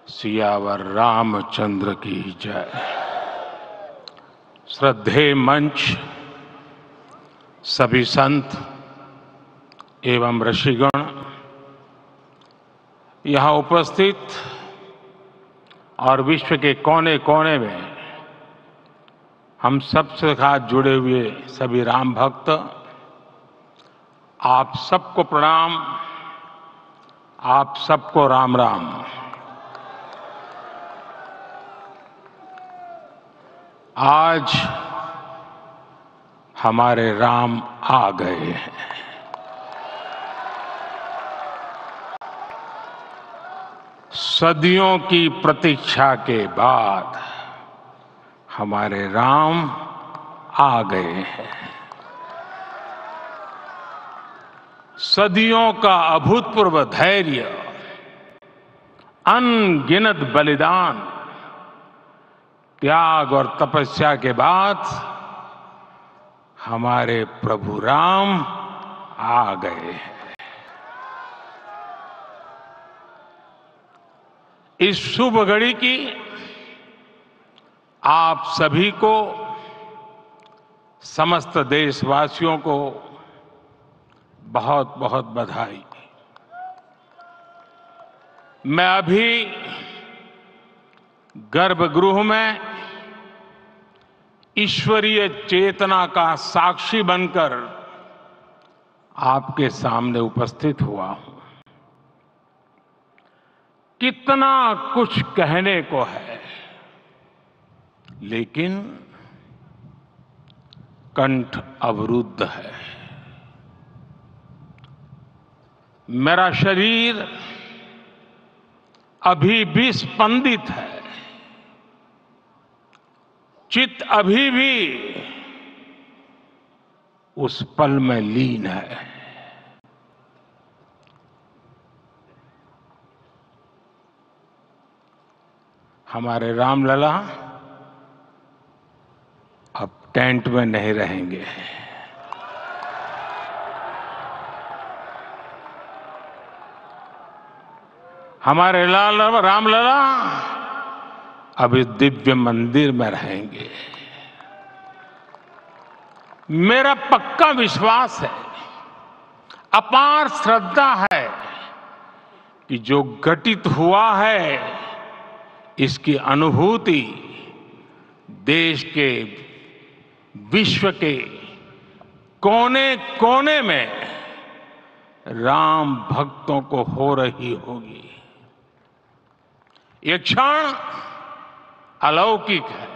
सियावर रामचंद्र की जय। श्रद्धेय मंच, सभी संत एवं ऋषिगण, यहाँ उपस्थित और विश्व के कोने कोने में हम सबसे साथ जुड़े हुए सभी राम भक्त, आप सबको प्रणाम, आप सबको राम राम। आज हमारे राम आ गए हैं। सदियों की प्रतीक्षा के बाद हमारे राम आ गए हैं। सदियों का अभूतपूर्व धैर्य, अनगिनत बलिदान, त्याग और तपस्या के बाद हमारे प्रभु राम आ गए हैं। इस शुभ घड़ी की आप सभी को, समस्त देशवासियों को बहुत बहुत बधाई। मैं अभी गर्भगृह में ईश्वरीय चेतना का साक्षी बनकर आपके सामने उपस्थित हुआ हूं। कितना कुछ कहने को है, लेकिन कंठ अवरुद्ध है। मेरा शरीर अभी भी स्पंदित है, चित्त अभी भी उस पल में लीन है। हमारे रामलला अब टेंट में नहीं रहेंगे। हमारे रामलला अब इस दिव्य मंदिर में रहेंगे। मेरा पक्का विश्वास है, अपार श्रद्धा है कि जो घटित हुआ है, इसकी अनुभूति देश के, विश्व के कोने कोने में राम भक्तों को हो रही होगी। ये क्षण अलौकिक है,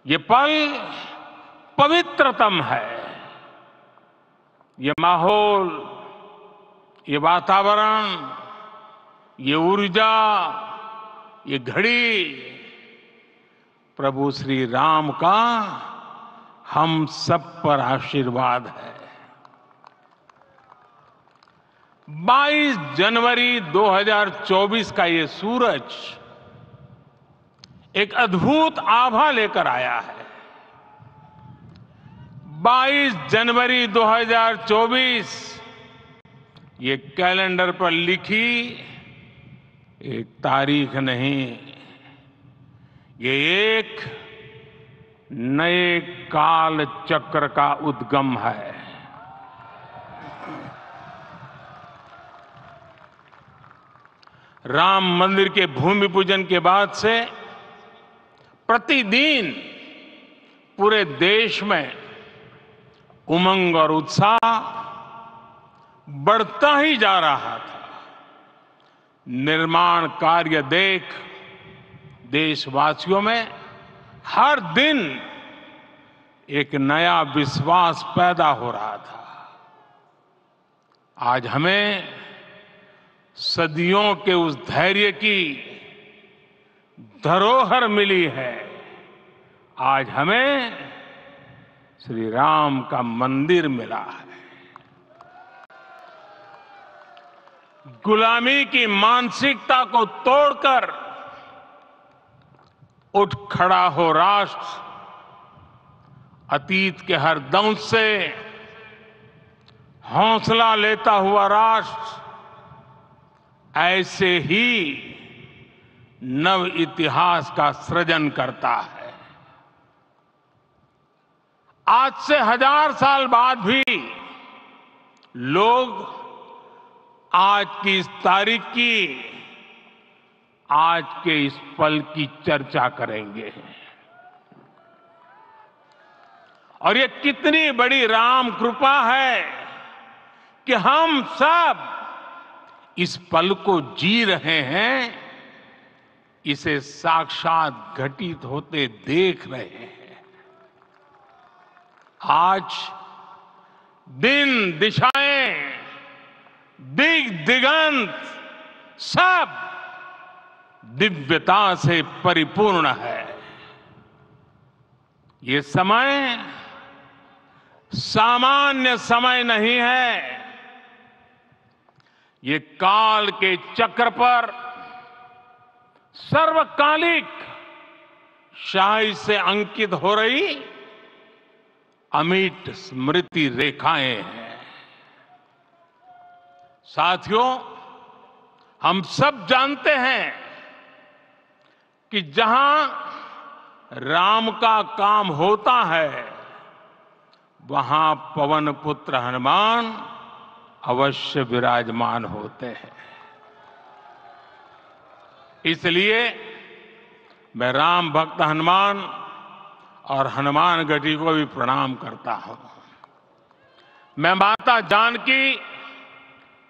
ये पल पवित्रतम है। ये माहौल, ये वातावरण, ये ऊर्जा, ये घड़ी प्रभु श्री राम का हम सब पर आशीर्वाद है। 22 जनवरी 2024 का ये सूरज एक अद्भुत आभा लेकर आया है। 22 जनवरी 2024 ये कैलेंडर पर लिखी एक तारीख नहीं, ये एक नए काल चक्र का उद्गम है। राम मंदिर के भूमि पूजन के बाद से प्रतिदिन पूरे देश में उमंग और उत्साह बढ़ता ही जा रहा था। निर्माण कार्य देख देशवासियों में हर दिन एक नया विश्वास पैदा हो रहा था। आज हमें सदियों के उस धैर्य की धरोहर मिली है। आज हमें श्री राम का मंदिर मिला है। गुलामी की मानसिकता को तोड़कर उठ खड़ा हो राष्ट्र। अतीत के हर दंश से हौसला लेता हुआ राष्ट्र ऐसे ही नव इतिहास का सृजन करता है। आज से 1000 साल बाद भी लोग आज की इस तारीख की, आज के इस पल की चर्चा करेंगे। और ये कितनी बड़ी राम कृपा है कि हम सब इस पल को जी रहे हैं, इसे साक्षात घटित होते देख रहे हैं। आज दिन दिशाएं, दिग दिगंत सब दिव्यता से परिपूर्ण है। ये समय सामान्य समय नहीं है। ये काल के चक्र पर सर्वकालिक शाही से अंकित हो रही अमिट स्मृति रेखाएं हैं। साथियों, हम सब जानते हैं कि जहां राम का काम होता है, वहां पवन पुत्र हनुमान अवश्य विराजमान होते हैं। इसलिए मैं राम भक्त हनुमान और हनुमान गढ़ी को भी प्रणाम करता हूं। मैं माता जानकी,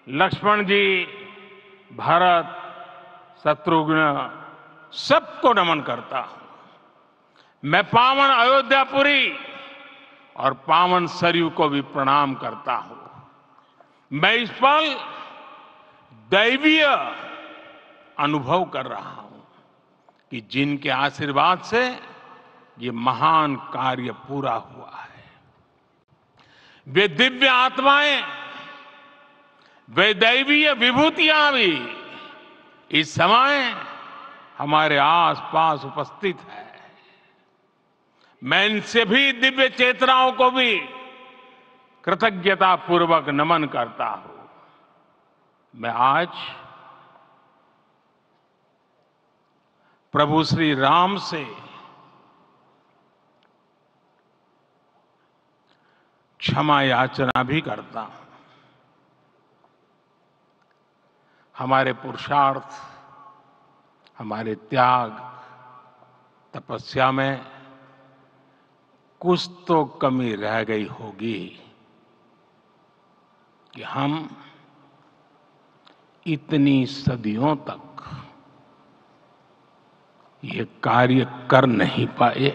लक्ष्मण जी, भरत, शत्रुघ्न सबको नमन करता हूं। मैं पावन अयोध्यापुरी और पावन सरयू को भी प्रणाम करता हूं। मैं इस पल दैवीय अनुभव कर रहा हूं कि जिनके आशीर्वाद से ये महान कार्य पूरा हुआ है। वे दिव्य आत्माएं, वे दैवीय विभूतियां भी इस समय हमारे आसपास उपस्थित है। मैं इनसे भी दिव्य चेतनाओं को भी कृतज्ञता पूर्वक नमन करता हूं। मैं आज प्रभु श्री राम से क्षमा याचना भी करता हूं। हमारे पुरुषार्थ, हमारे त्याग, तपस्या में कुछ तो कमी रह गई होगी कि हम इतनी सदियों तक ये कार्य कर नहीं पाए।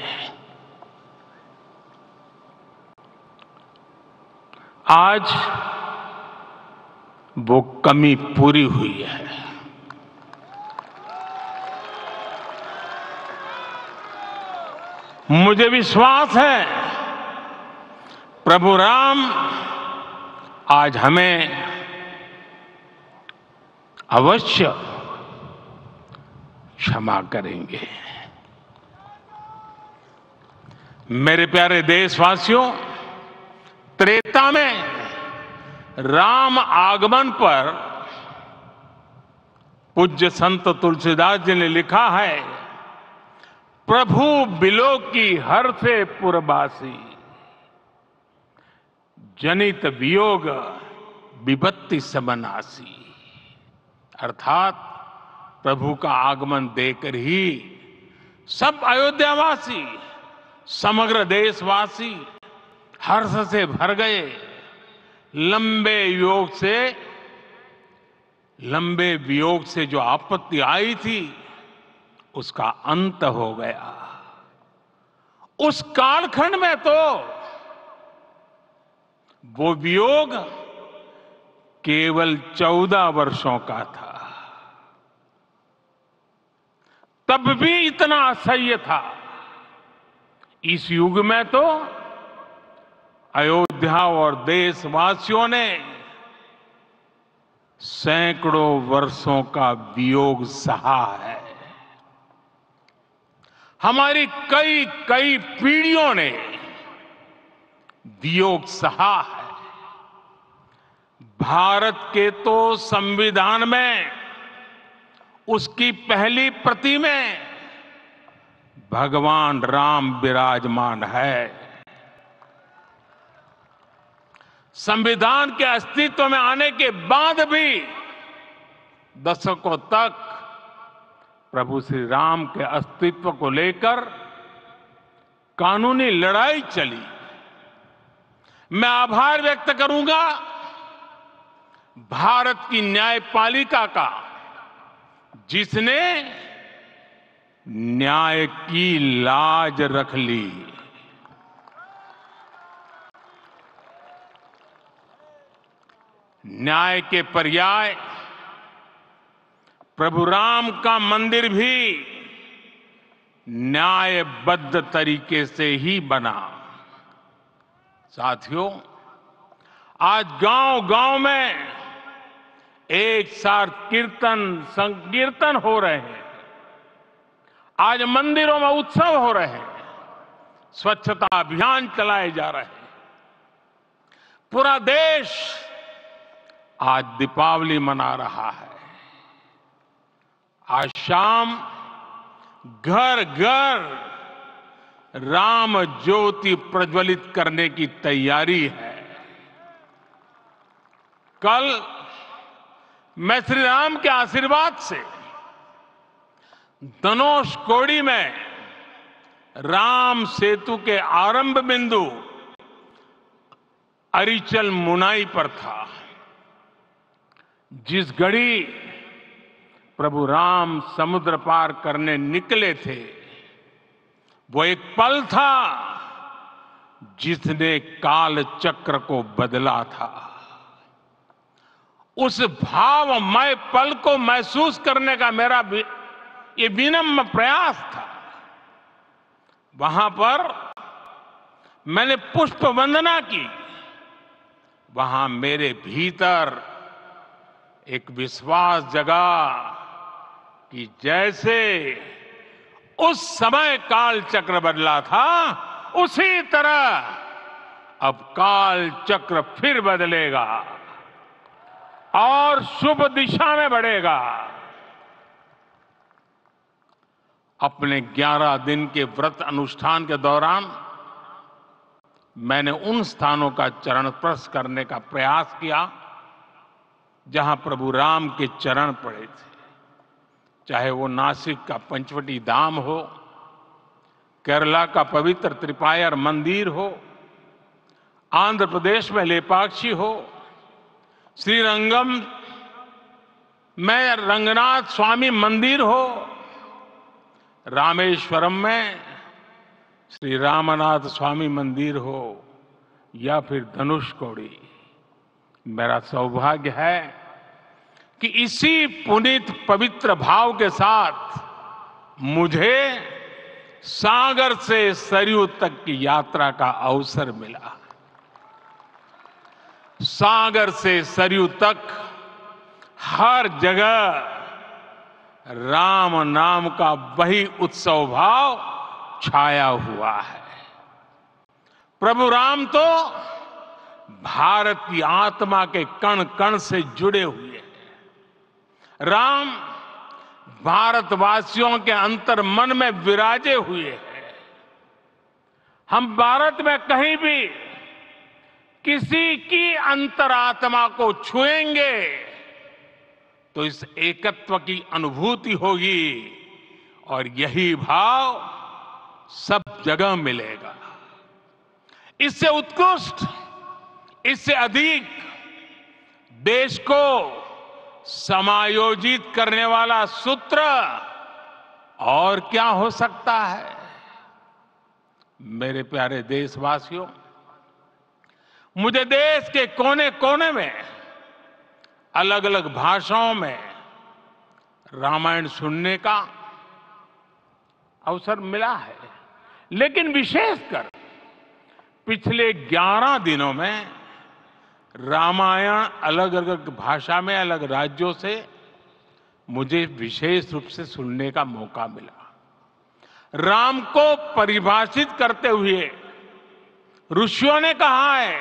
आज वो कमी पूरी हुई है। मुझे विश्वास है प्रभु राम आज हमें अवश्य क्षमा करेंगे। मेरे प्यारे देशवासियों, त्रेता में राम आगमन पर पूज्य संत तुलसीदास जी ने लिखा है, प्रभु बिलो की हर से पुरबासी, जनित वियोग विपत्ति समनासी। अर्थात प्रभु का आगमन देकर ही सब अयोध्यावासी, समग्र देशवासी हर्ष से भर गए। लंबे वियोग से जो आपत्ति आई थी, उसका अंत हो गया। उस कालखंड में तो वो वियोग केवल 14 वर्षों का था। तब भी इतना असह्य था। इस युग में तो अयोध्या और देशवासियों ने सैकड़ों वर्षों का वियोग सहा है। हमारी कई कई पीढ़ियों ने वियोग सहा है। भारत के तो संविधान में उसकी पहली प्रति में भगवान राम विराजमान है। संविधान के अस्तित्व में आने के बाद भी दशकों तक प्रभु श्री राम के अस्तित्व को लेकर कानूनी लड़ाई चली। मैं आभार व्यक्त करूंगा भारत की न्यायपालिका का, जिसने न्याय की लाज रख ली। न्याय के पर्याय प्रभु राम का मंदिर भी न्यायबद्ध तरीके से ही बना। साथियों, आज गांव-गांव में एक साथ कीर्तन संकीर्तन हो रहे हैं। आज मंदिरों में उत्सव हो रहे हैं, स्वच्छता अभियान चलाए जा रहे हैं। पूरा देश आज दीपावली मना रहा है। आज शाम घर घर राम ज्योति प्रज्वलित करने की तैयारी है। कल मैं श्री राम के आशीर्वाद से धनुषकोडी में राम सेतु के आरंभ बिंदु अरिचल मुनाई पर था। जिस घड़ी प्रभु राम समुद्र पार करने निकले थे, वो एक पल था जिसने काल चक्र को बदला था। उस भावमय पल को महसूस करने का मेरा ये विनम्र प्रयास था। वहां पर मैंने पुष्प वंदना की। वहां मेरे भीतर एक विश्वास जगा कि जैसे उस समय काल चक्र बदला था, उसी तरह अब काल चक्र फिर बदलेगा और शुभ दिशा में बढ़ेगा। अपने 11 दिन के व्रत अनुष्ठान के दौरान मैंने उन स्थानों का चरण स्पर्श करने का प्रयास किया जहां प्रभु राम के चरण पड़े थे। चाहे वो नासिक का पंचवटी धाम हो, केरला का पवित्र त्रिपायर मंदिर हो, आंध्र प्रदेश में लेपाक्षी हो, श्रीरंगम में रंगनाथ स्वामी मंदिर हो, रामेश्वरम में श्री रामनाथ स्वामी मंदिर हो, या फिर धनुषकोडी। मेरा सौभाग्य है कि इसी पुनीत पवित्र भाव के साथ मुझे सागर से सरयू तक की यात्रा का अवसर मिला। सागर से सरयू तक हर जगह राम नाम का वही उत्सव भाव छाया हुआ है। प्रभु राम तो भारत की आत्मा के कण कण से जुड़े हुए हैं। राम भारतवासियों के अंतर मन में विराजे हुए हैं। हम भारत में कहीं भी किसी की अंतरात्मा को छुएंगे तो इस एकत्व की अनुभूति होगी, और यही भाव सब जगह मिलेगा। इससे उत्कृष्ट, इससे अधिक देश को समायोजित करने वाला सूत्र और क्या हो सकता है। मेरे प्यारे देशवासियों, मुझे देश के कोने कोने में अलग अलग भाषाओं में रामायण सुनने का अवसर मिला है, लेकिन विशेषकर पिछले 11 दिनों में रामायण अलग अलग भाषा में अलग राज्यों से मुझे विशेष रूप से सुनने का मौका मिला। राम को परिभाषित करते हुए ऋषियों ने कहा है,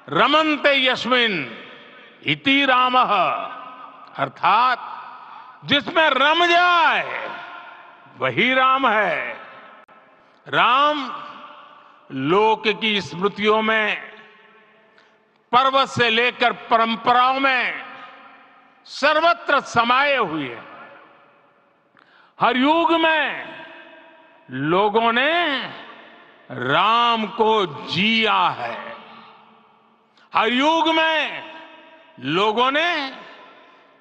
रमन्ते यस्मिन् इति रामः, अर्थात जिसमें रम जाए वही राम है। राम लोक की स्मृतियों में, पर्वत से लेकर परंपराओं में सर्वत्र समाये हुए हैं। हर युग में लोगों ने राम को जिया है। हर युग में लोगों ने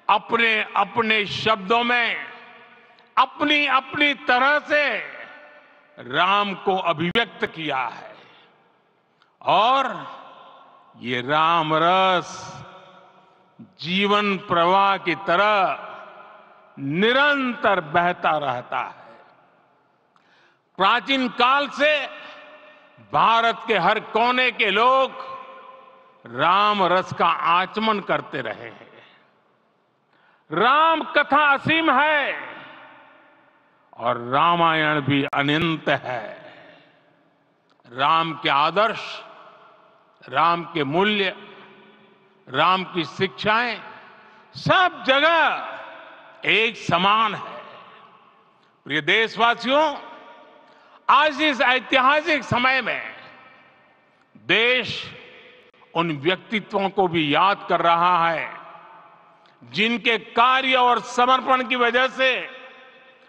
अपने अपने शब्दों में अपनी अपनी तरह से राम को अभिव्यक्त किया है। और ये राम रस जीवन प्रवाह की तरह निरंतर बहता रहता है। प्राचीन काल से भारत के हर कोने के लोग राम रस का आचमन करते रहे हैं। राम कथा असीम है और रामायण भी अनंत है। राम के आदर्श, राम के मूल्य, राम की शिक्षाएं सब जगह एक समान है। प्रिय देशवासियों, आज इस ऐतिहासिक समय में देश उन व्यक्तित्वों को भी याद कर रहा है जिनके कार्य और समर्पण की वजह से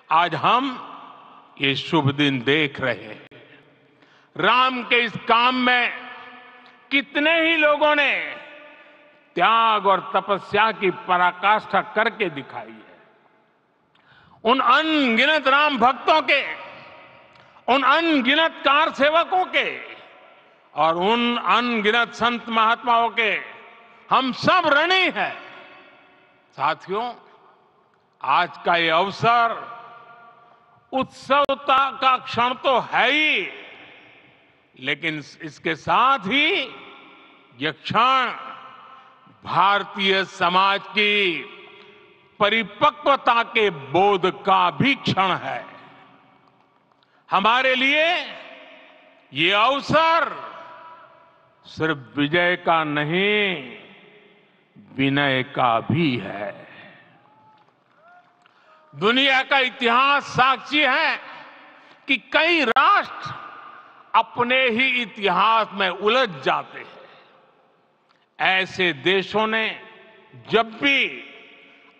आज हम ये शुभ दिन देख रहे हैं। राम के इस काम में कितने ही लोगों ने त्याग और तपस्या की पराकाष्ठा करके दिखाई है। उन अनगिनत राम भक्तों के, उन अनगिनत कार सेवकों के और उन अनगिनत संत महात्माओं के हम सब ऋणी हैं। साथियों, आज का ये अवसर उत्सवता का क्षण तो है ही, लेकिन इसके साथ ही यह क्षण भारतीय समाज की परिपक्वता के बोध का भी क्षण है। हमारे लिए ये अवसर सिर्फ विजय का नहीं, विनय का भी है। दुनिया का इतिहास साक्षी है कि कई राष्ट्र अपने ही इतिहास में उलझ जाते हैं। ऐसे देशों ने जब भी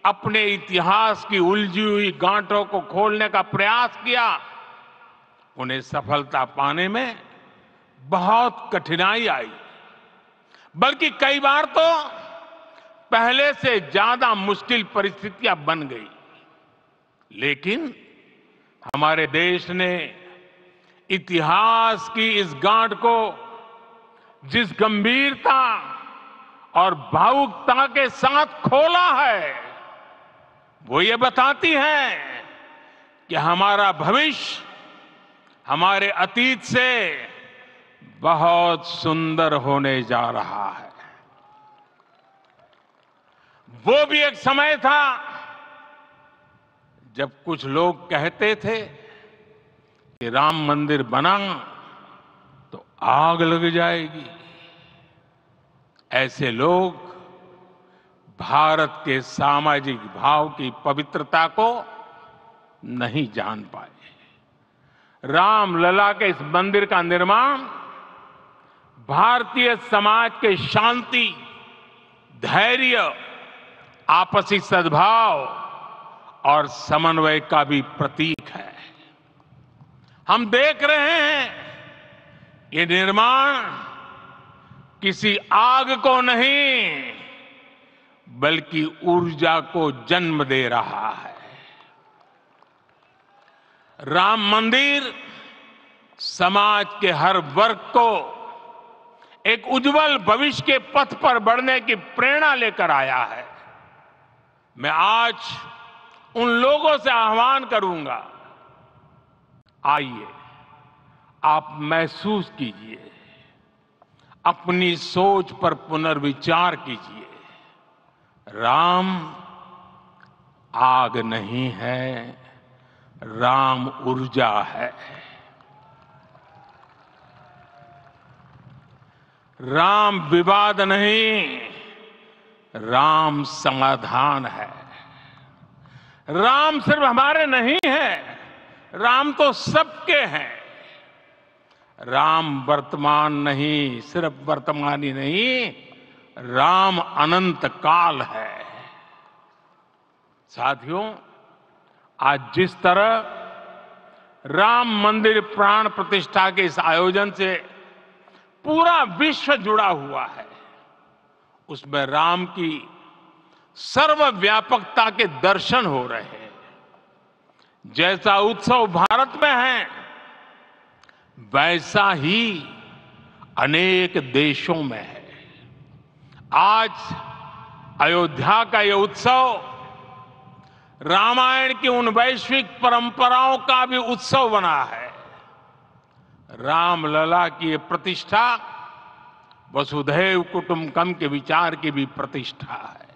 अपने इतिहास की उलझी हुई गांठों को खोलने का प्रयास किया, उन्हें सफलता पाने में बहुत कठिनाई आई, बल्कि कई बार तो पहले से ज्यादा मुश्किल परिस्थितियां बन गई। लेकिन हमारे देश ने इतिहास की इस गांठ को जिस गंभीरता और भावुकता के साथ खोला है, वो ये बताती है कि हमारा भविष्य हमारे अतीत से बहुत सुंदर होने जा रहा है। वो भी एक समय था जब कुछ लोग कहते थे कि राम मंदिर बना तो आग लग जाएगी। ऐसे लोग भारत के सामाजिक भाव की पवित्रता को नहीं जान पाए। रामलला के इस मंदिर का निर्माण भारतीय समाज के शांति, धैर्य, आपसी सद्भाव और समन्वय का भी प्रतीक है। हम देख रहे हैं ये निर्माण किसी आग को नहीं, बल्कि ऊर्जा को जन्म दे रहा है। राम मंदिर समाज के हर वर्ग को एक उज्जवल भविष्य के पथ पर बढ़ने की प्रेरणा लेकर आया है। मैं आज उन लोगों से आह्वान करूंगा, आइए आप महसूस कीजिए, अपनी सोच पर पुनर्विचार कीजिए। राम आग नहीं है, राम ऊर्जा है। राम विवाद नहीं, राम समाधान है। राम सिर्फ हमारे नहीं है, राम तो सबके हैं। राम वर्तमान नहीं, सिर्फ वर्तमान ही नहीं, राम अनंत काल है। साथियों, आज जिस तरह राम मंदिर प्राण प्रतिष्ठा के इस आयोजन से पूरा विश्व जुड़ा हुआ है, उसमें राम की सर्वव्यापकता के दर्शन हो रहे हैं। जैसा उत्सव भारत में है, वैसा ही अनेक देशों में है। आज अयोध्या का यह उत्सव रामायण की उन वैश्विक परंपराओं का भी उत्सव बना है। रामलला की ये प्रतिष्ठा वसुधैव कुटुंबकम के विचार की भी प्रतिष्ठा है।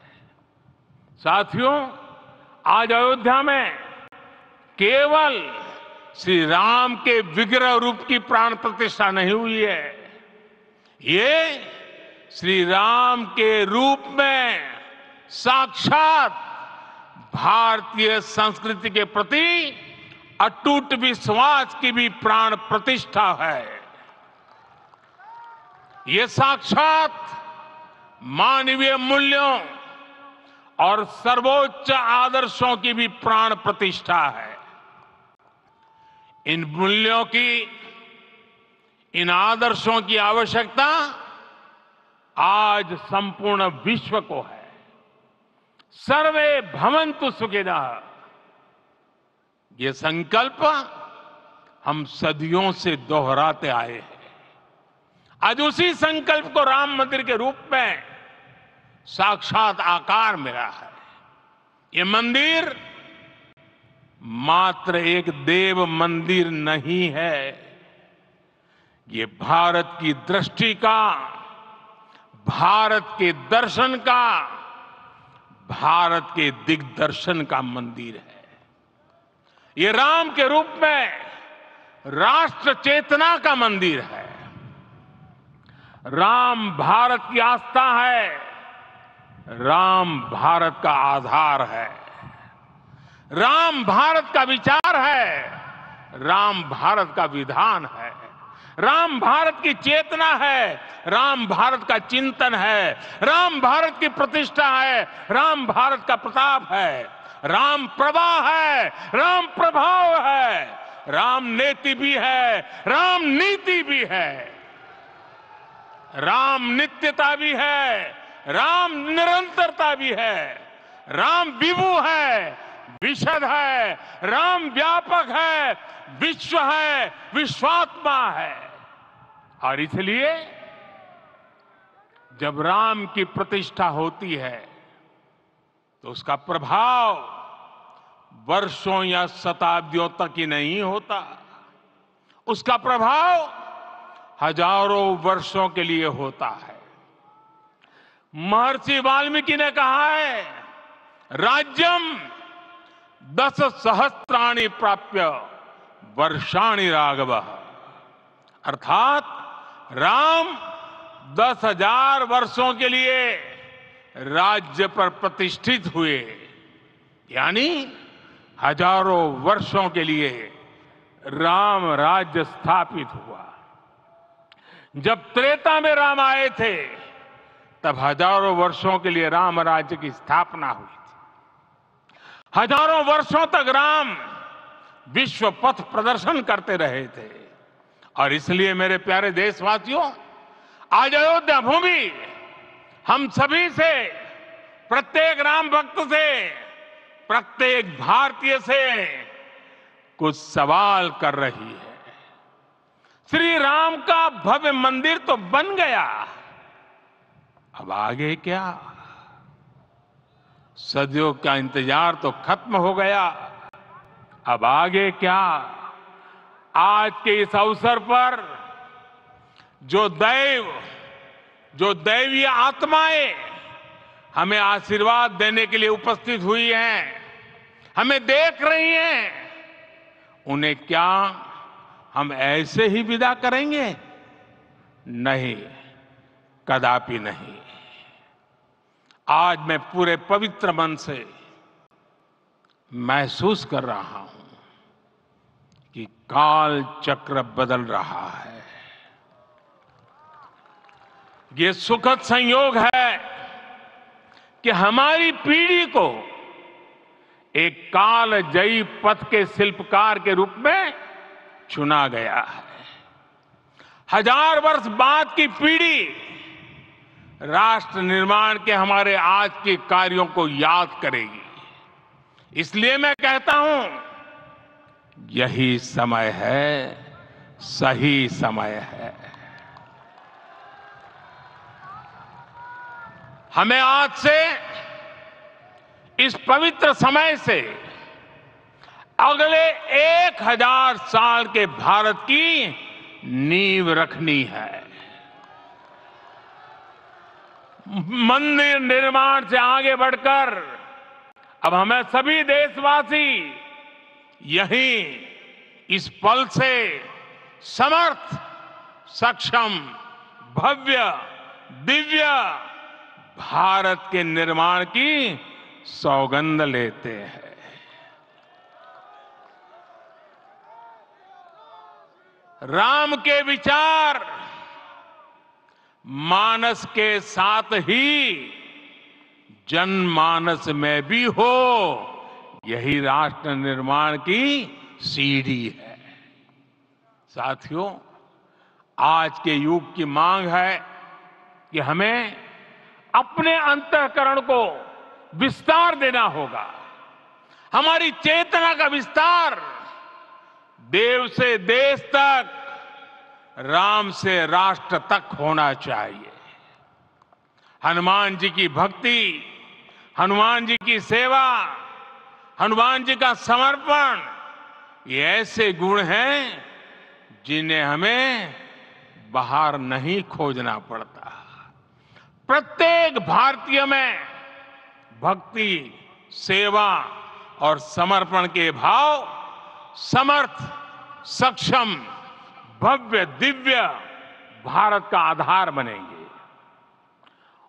साथियों, आज अयोध्या में केवल श्री राम के विग्रह रूप की प्राण प्रतिष्ठा नहीं हुई है, ये श्री राम के रूप में साक्षात भारतीय संस्कृति के प्रति अटूट विश्वास की भी प्राण प्रतिष्ठा है। ये साक्षात मानवीय मूल्यों और सर्वोच्च आदर्शों की भी प्राण प्रतिष्ठा है। इन मूल्यों की, इन आदर्शों की आवश्यकता आज संपूर्ण विश्व को है। सर्वे भवन्तु सुखिनः, ये संकल्प हम सदियों से दोहराते आए हैं। आज उसी संकल्प को राम मंदिर के रूप में साक्षात आकार मिला है। ये मंदिर मात्र एक देव मंदिर नहीं है, ये भारत की दृष्टि का, भारत के दर्शन का, भारत के दिग्दर्शन का मंदिर है। ये राम के रूप में राष्ट्र चेतना का मंदिर है। राम भारत की आस्था है, राम भारत का आधार है, राम भारत का विचार है, राम भारत का विधान है, राम भारत की चेतना है, राम भारत का चिंतन है, राम भारत की प्रतिष्ठा है, राम भारत का प्रताप है, राम प्रवाह है, राम प्रभाव है, राम नेति भी है, राम नीति भी है, राम नित्यता भी है, राम निरंतरता भी है, राम विभु है, विशद है, राम व्यापक है, विश्व है, विश्वात्मा है। और इसलिए जब राम की प्रतिष्ठा होती है तो उसका प्रभाव वर्षों या शताब्दियों तक ही नहीं होता, उसका प्रभाव हजारों वर्षों के लिए होता है। महर्षि वाल्मीकि ने कहा है, राज्यम 10 सहस्त्राणि प्राप्य वर्षाणि राघव, अर्थात राम 10,000 वर्षों के लिए राज्य पर प्रतिष्ठित हुए, यानी हजारों वर्षों के लिए राम राज्य स्थापित हुआ। जब त्रेता में राम आए थे तब हजारों वर्षों के लिए राम राज्य की स्थापना हुई थी। हजारों वर्षों तक राम विश्व पथ प्रदर्शन करते रहे थे। और इसलिए मेरे प्यारे देशवासियों, आज अयोध्या भूमि हम सभी से, प्रत्येक राम भक्त से, प्रत्येक भारतीय से कुछ सवाल कर रही है। श्री राम का भव्य मंदिर तो बन गया, अब आगे क्या? सदियों का इंतजार तो खत्म हो गया, अब आगे क्या? आज के इस अवसर पर जो दैवीय आत्माएं हमें आशीर्वाद देने के लिए उपस्थित हुई हैं, हमें देख रही हैं, उन्हें क्या हम ऐसे ही विदा करेंगे? नहीं, कदापि नहीं। आज मैं पूरे पवित्र मन से महसूस कर रहा हूं कि काल चक्र बदल रहा है। ये सुखद संयोग है कि हमारी पीढ़ी को एक कालजयी पथ के शिल्पकार के रूप में चुना गया है। 1000 वर्ष बाद की पीढ़ी राष्ट्र निर्माण के हमारे आज के कार्यों को याद करेगी। इसलिए मैं कहता हूं, यही समय है, सही समय है। हमें आज से, इस पवित्र समय से अगले 1000 साल के भारत की नींव रखनी है। मंदिर निर्माण से आगे बढ़कर अब हमें सभी देशवासी यहीं इस पल से समर्थ, सक्षम, भव्य, दिव्य भारत के निर्माण की सौगंध लेते हैं। राम के विचार मानस के साथ ही जनमानस में भी हो, यही राष्ट्र निर्माण की सीढ़ी है। साथियों, आज के युग की मांग है कि हमें अपने अंतःकरण को विस्तार देना होगा। हमारी चेतना का विस्तार देव से देश तक, राम से राष्ट्र तक होना चाहिए। हनुमान जी की भक्ति, हनुमान जी की सेवा, हनुमान जी का समर्पण, ये ऐसे गुण हैं जिन्हें हमें बाहर नहीं खोजना पड़ता। प्रत्येक भारतीय में भक्ति, सेवा और समर्पण के भाव समर्थ, सक्षम, भव्य, दिव्य भारत का आधार बनेंगे।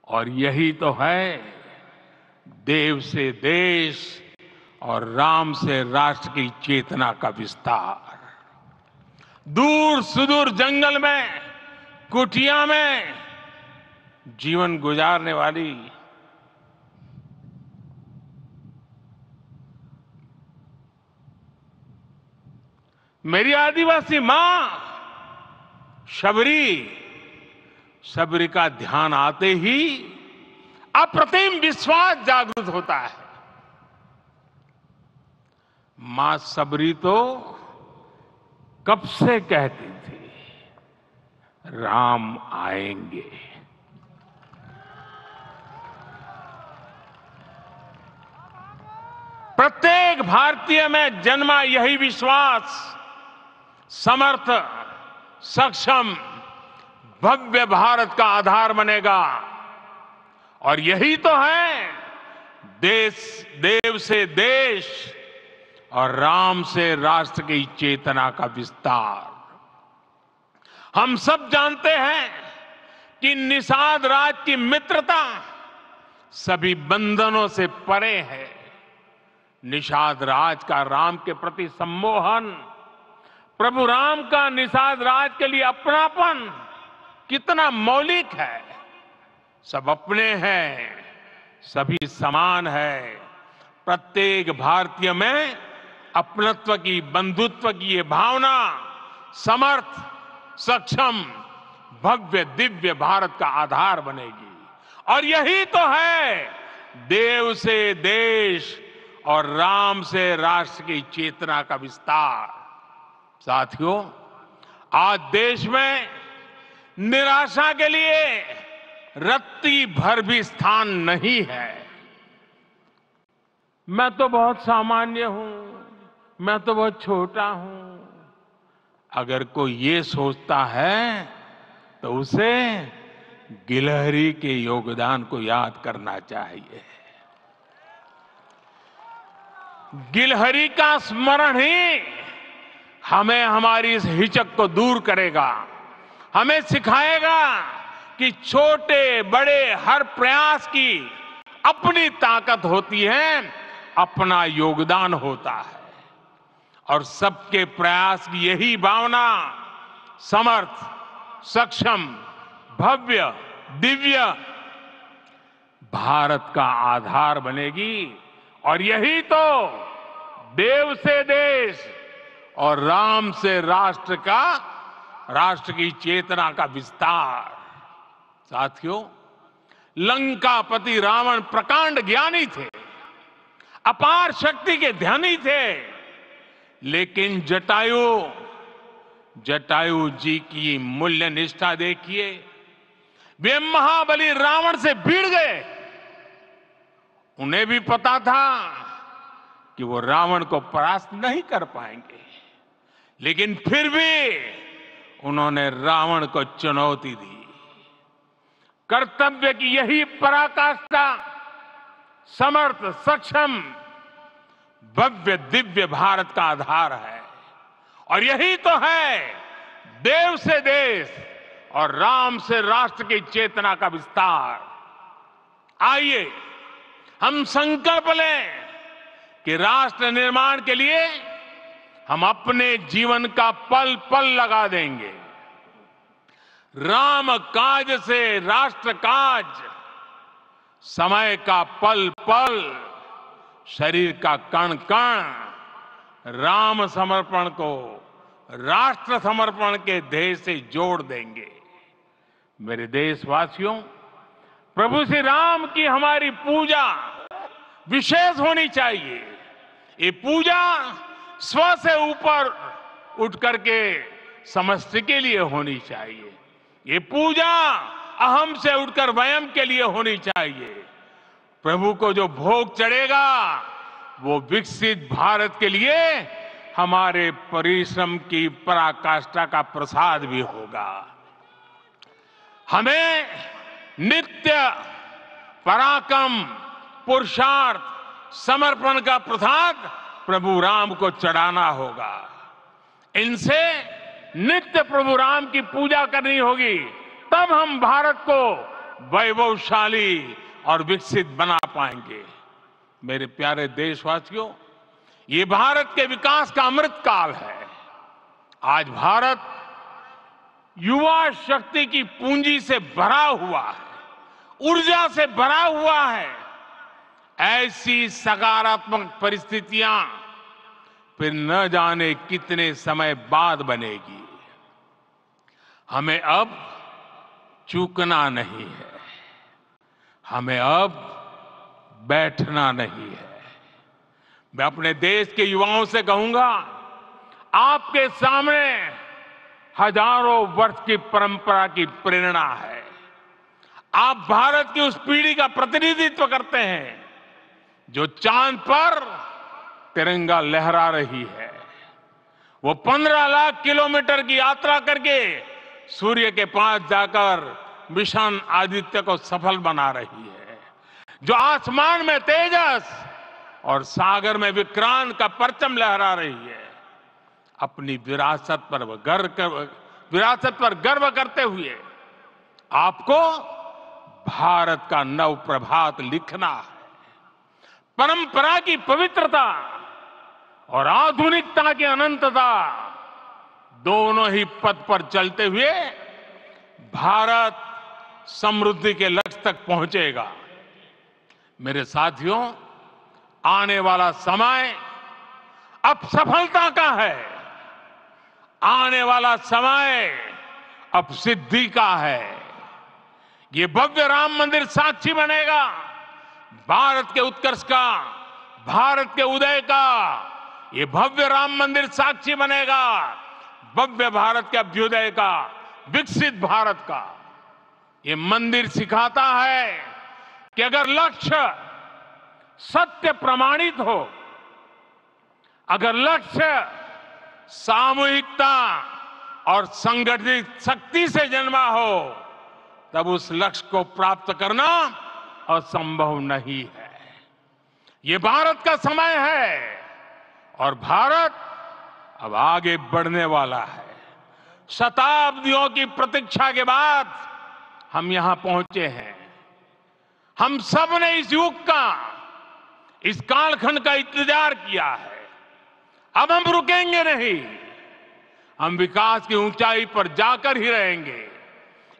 और यही तो है देव से देश और राम से राष्ट्र की चेतना का विस्तार। दूर सुदूर जंगल में, कुटिया में जीवन गुजारने वाली मेरी आदिवासी मां शबरी का ध्यान आते ही अप्रतिम विश्वास जागृत होता है। मां शबरी तो कब से कहती थी, राम आएंगे। प्रत्येक भारतीय में जन्मा यही विश्वास समर्थ, सक्षम, भव्य भारत का आधार बनेगा। और यही तो है देव से देश और राम से राष्ट्र की चेतना का विस्तार। हम सब जानते हैं कि निषाद राज की मित्रता सभी बंधनों से परे है। निषाद राज का राम के प्रति सम्मोहन, प्रभु राम का निषाद राज के लिए अपनापन कितना मौलिक है। सब अपने हैं, सभी समान है। प्रत्येक भारतीय में अपनत्व की, बंधुत्व की ये भावना समर्थ, सक्षम, भव्य, दिव्य भारत का आधार बनेगी। और यही तो है देव से देश और राम से राष्ट्र की चेतना का विस्तार। साथियों, आज देश में निराशा के लिए रत्ती भर भी स्थान नहीं है। मैं तो बहुत सामान्य हूं, मैं तो बहुत छोटा हूं। अगर कोई ये सोचता है तो उसे गिलहरी के योगदान को याद करना चाहिए। गिलहरी का स्मरण ही हमें हमारी इस हिचक को दूर करेगा, हमें सिखाएगा कि छोटे बड़े हर प्रयास की अपनी ताकत होती है अपना योगदान होता है और सबके प्रयास की यही भावना समर्थ, सक्षम, भव्य, दिव्य भारत का आधार बनेगी। और यही तो देव से देश और राम से राष्ट्र की चेतना का विस्तार। साथियों, लंकापति रावण प्रकांड ज्ञानी थे, अपार शक्ति के ध्यानी थे, लेकिन जटायु जी की मूल्य निष्ठा देखिए। वे महाबली रावण से भिड़ गए। उन्हें भी पता था कि वो रावण को परास्त नहीं कर पाएंगे, लेकिन फिर भी उन्होंने रावण को चुनौती दी। कर्तव्य की यही पराकाष्ठा समर्थ, सक्षम, भव्य, दिव्य भारत का आधार है। और यही तो है देव से देश और राम से राष्ट्र की चेतना का विस्तार। आइए हम संकल्प लें कि राष्ट्र निर्माण के लिए हम अपने जीवन का पल पल लगा देंगे। राम काज से राष्ट्र काज, समय का पल पल, शरीर का कण कण राम समर्पण को राष्ट्र समर्पण के ध्येय से जोड़ देंगे। मेरे देशवासियों, प्रभु श्री राम की हमारी पूजा विशेष होनी चाहिए। ये पूजा स्व से ऊपर उठ करके समष्टि के लिए होनी चाहिए। ये पूजा अहम से उठकर वयम के लिए होनी चाहिए। प्रभु को जो भोग चढ़ेगा वो विकसित भारत के लिए हमारे परिश्रम की पराकाष्ठा का प्रसाद भी होगा। हमें नित्य पराक्रम, पुरुषार्थ, समर्पण का प्रसाद प्रभु राम को चढ़ाना होगा। इनसे नित्य प्रभु राम की पूजा करनी होगी, तब हम भारत को वैभवशाली और विकसित बना पाएंगे। मेरे प्यारे देशवासियों, ये भारत के विकास का अमृत काल है। आज भारत युवा शक्ति की पूंजी से भरा हुआ है, ऊर्जा से भरा हुआ है। ऐसी सकारात्मक परिस्थितियां फिर न जाने कितने समय बाद बनेगी। हमें अब चूकना नहीं है, हमें अब बैठना नहीं है। मैं अपने देश के युवाओं से कहूंगा, आपके सामने हजारों वर्ष की परंपरा की प्रेरणा है। आप भारत की उस पीढ़ी का प्रतिनिधित्व करते हैं जो चांद पर तिरंगा लहरा रही है। वो 15 लाख किलोमीटर की यात्रा करके सूर्य के पास जाकर मिशन आदित्य को सफल बना रही है। जो आसमान में तेजस और सागर में विक्रांत का परचम लहरा रही है। अपनी विरासत पर गर्व करते हुए आपको भारत का नव प्रभात लिखना है। परंपरा की पवित्रता और आधुनिकता की अनंतता, दोनों ही पथ पर चलते हुए भारत समृद्धि के लक्ष्य तक पहुंचेगा। मेरे साथियों, आने वाला समय अब सफलता का है। आने वाला समय अब सिद्धि का है। ये भव्य राम मंदिर साक्षी बनेगा भारत के उत्कर्ष का, भारत के उदय का। ये भव्य राम मंदिर साक्षी बनेगा भव्य भारत के अभ्युदय का, विकसित भारत का। ये मंदिर सिखाता है कि अगर लक्ष्य सत्य प्रमाणित हो, अगर लक्ष्य सामूहिकता और संगठित शक्ति से जन्मा हो, तब उस लक्ष्य को प्राप्त करना असंभव नहीं है। ये भारत का समय है और भारत अब आगे बढ़ने वाला है। शताब्दियों की प्रतीक्षा के बाद हम यहां पहुंचे हैं। हम सब ने इस युग का इस कालखंड का इंतजार किया है। अब हम रुकेंगे नहीं, हम विकास की ऊंचाई पर जाकर ही रहेंगे।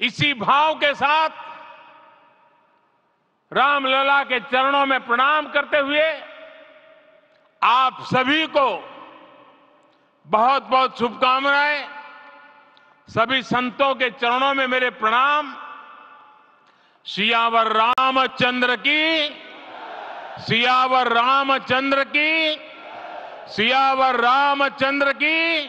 इसी भाव के साथ रामलला के चरणों में प्रणाम करते हुए आप सभी को बहुत बहुत शुभकामनाएं। सभी संतों के चरणों में मेरे प्रणाम। सियावर रामचंद्र की, सियावर रामचंद्र की, सियावर रामचंद्र की।